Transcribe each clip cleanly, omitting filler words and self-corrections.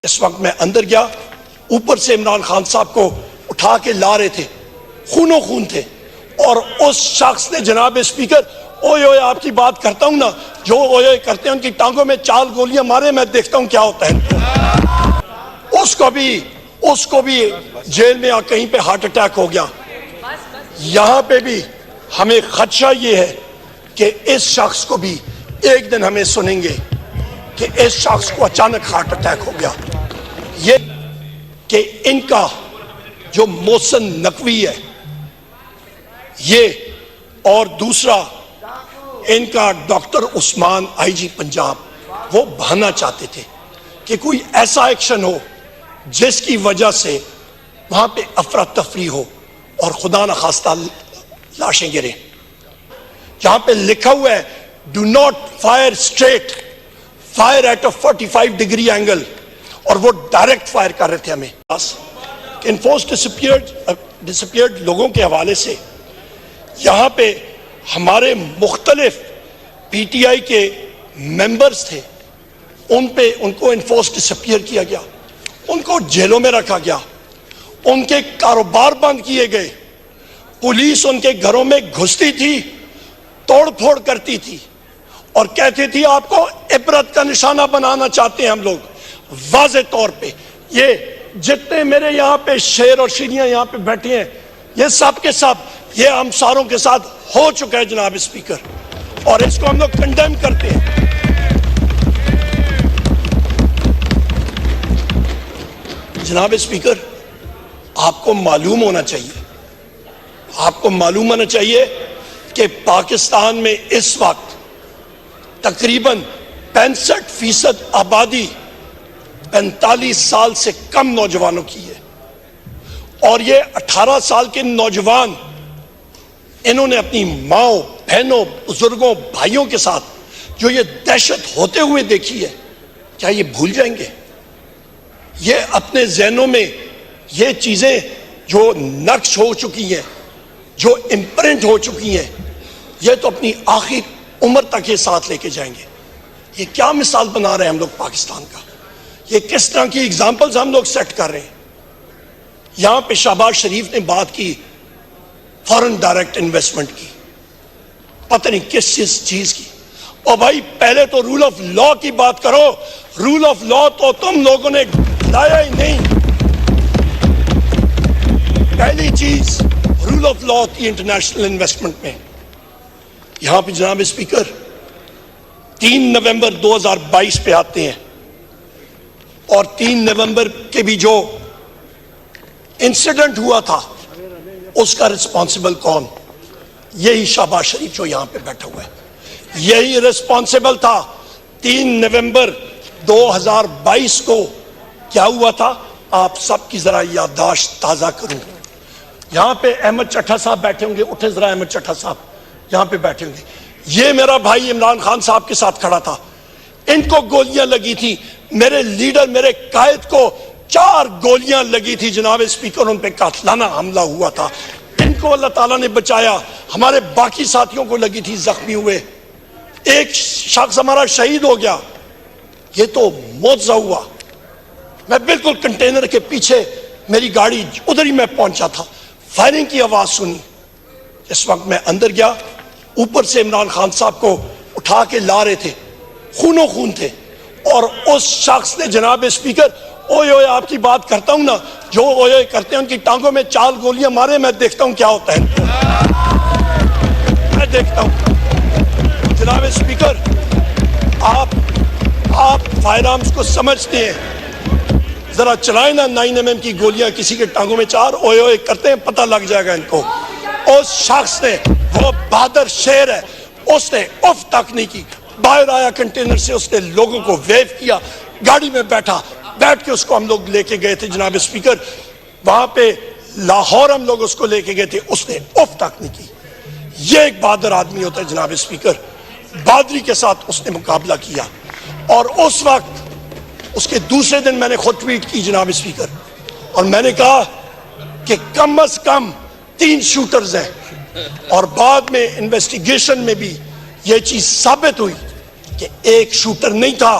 اس وقت میں اندر گیا, اوپر سے عمران خان صاحب کو اٹھا کے لا رہے تھے, خونوں خون تھے, اور اس شخص نے جناب اسپیکر اوئے اوئے آپ کی بات کرتا ہوں نا, جو اوئے اوئے کرتے ہیں ان کی ٹانگوں میں 4 گولیاں مارے, میں دیکھتا ہوں کیا ہوتا ہے. اس کو بھی جیل میں کہیں پہ ہارٹ اٹیک ہو گیا. یہاں پہ بھی ہمیں خدشہ یہ ہے کہ اس شخص کو بھی ایک دن ہمیں سنیں گے کہ اس شخص کو اچانک ہارٹ اٹیک ہو گیا. یہ کہ ان کا جو محسن نقوی ہے یہ, اور دوسرا ان کا ڈاکٹر عثمان آئی جی پنجاب, وہ بہانا چاہتے تھے کہ کوئی ایسا ایکشن ہو جس کی وجہ سے وہاں پہ افراتفری ہو اور خدا نخواستہ لاشیں گریں. جہاں پہ لکھا ہوا ہے do not fire straight, fire at a 45 degree angle, اور وہ ڈائریکٹ فائر کر رہے تھے ہمیں. انفورس ڈسپیئرڈ لوگوں کے حوالے سے یہاں پہ ہمارے مختلف پی ٹی آئی کے ممبرز تھے, ان کو انفورس ڈسپیئر کیا گیا, ان کو جیلوں میں رکھا گیا, ان کے کاروبار بند کیے گئے, پولیس ان کے گھروں میں گھستی تھی, توڑ پھوڑ کرتی تھی, اور کہتی تھی آپ کو عبرت کا نشانہ بنانا چاہتے ہیں ہم لوگ. واضح طور پہ یہ جتنے میرے یہاں پہ شیر اور شیریاں یہاں پہ بیٹھے ہیں, یہ سب کے سب یہ ہمساروں کے ساتھ ہو چکا ہے جناب اسپیکر, اور اس کو ہم لوگ کنڈیم کرتے ہیں. جناب اسپیکر, آپ کو معلوم ہونا چاہیے کہ پاکستان میں اس وقت تقریباً 65% آبادی 45 سال سے کم نوجوانوں کی ہے, اور یہ 18 سال کے نوجوان انہوں نے اپنی ماؤں, بہنوں, بزرگوں, بھائیوں کے ساتھ جو یہ دہشت ہوتے ہوئے دیکھی ہے, کیا یہ بھول جائیں گے؟ یہ اپنے ذہنوں میں یہ چیزیں جو نقش ہو چکی ہیں, جو امپرنٹ ہو چکی ہیں, یہ تو اپنی آخر عمر تک یہ ساتھ لے کے جائیں گے. یہ کیا مثال بنا رہے ہیں ہم لوگ پاکستان کا, یہ کس طرح کی اگزامپلز ہم لوگ سیٹ کر رہے ہیں. یہاں پہ شہباز شریف نے بات کی فورن ڈائریکٹ انویسٹمنٹ کی, پتہ نہیں کس چیز کی. اور بھائی پہلے تو رول آف لا کی بات کرو, رول آف لا تو تم لوگوں نے لایا ہی نہیں. پہلی چیز رول آف لا تھی انٹرنیشنل انویسٹمنٹ میں. یہاں پہ جناب اسپیکر 3 نومبر 2022 پہ آتے ہیں, اور 3 نومبر کے بھی جو انسیڈنٹ ہوا تھا اس کا رسپانسبل کون؟ یہی شہباز شریف جو یہاں پہ بیٹھا ہوا ہے, یہی رسپانسبل تھا. 3 نومبر 2022 کو کیا ہوا تھا, آپ سب کی ذرا یادداشت تازہ کروں. یہاں پہ احمد چٹھا صاحب بیٹھے ہوں گے, اٹھے ذرا احمد چٹھا صاحب یہاں پہ بیٹھے ہوں گے. یہ میرا بھائی عمران خان صاحب کے ساتھ کھڑا تھا, ان کو گولیاں لگی تھی, میرے لیڈر میرے قائد کو 4 گولیاں لگی تھی جناب اسپیکر, ان پہ قاتلانہ حملہ ہوا تھا. ان کو اللہ تعالیٰ نے بچایا, ہمارے باقی ساتھیوں کو لگی تھی, زخمی ہوئے. ایک شخص ہمارا شہید ہو گیا, یہ تو معجزہ ہوا. میں بالکل کنٹینر کے پیچھے میری گاڑی ادھر ہی میں پہنچا تھا, فائرنگ کی آواز سنی. اس وقت میں اندر گیا, اوپر سے عمران خان صاحب کو اٹھا کے لا رہے تھے, خونوں خون تھے, اور اس شخص نے جناب اسپیکر اوئے اوئے آپ کی بات کرتا ہوں نا, جو اوئے اوئے کرتے ہیں ان کی ٹانگوں میں 4 گولیاں مارے, میں دیکھتا ہوں کیا ہوتا ہے. میں دیکھتا ہوں جناب اسپیکر, آپ فائر آرمز کو سمجھتے ہیں, ذرا چلائیں نا 9mm کی گولیاں کسی کے ٹانگوں میں 4 اوئے اوئے کرتے ہیں, پتہ لگ جائے گا ان کو. اس شخص نے, وہ بہادر شیر ہے, اس نے اف تک نہیں کی, باہر آیا کنٹینر سے, اس نے لوگوں کو ویو کیا, گاڑی میں بیٹھ کے اس کو ہم لوگ لے کے گئے تھے جناب اسپیکر. وہاں پہ لاہور ہم لوگ اس کو لے کے گئے تھے, اس نے اف تک نہیں کی. یہ ایک بہادر آدمی ہوتا ہے جناب اسپیکر, بہادری کے ساتھ اس نے مقابلہ کیا. اور اس وقت اس کے دوسرے دن میں نے خود ٹویٹ کی جناب اسپیکر, اور میں نے کہا کہ کم از کم 3 شوٹرز ہیں, اور بعد میں انویسٹیگیشن میں بھی یہ چیز ثابت ہوئی کہ ایک شوٹر نہیں تھا,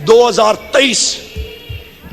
2023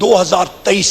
2023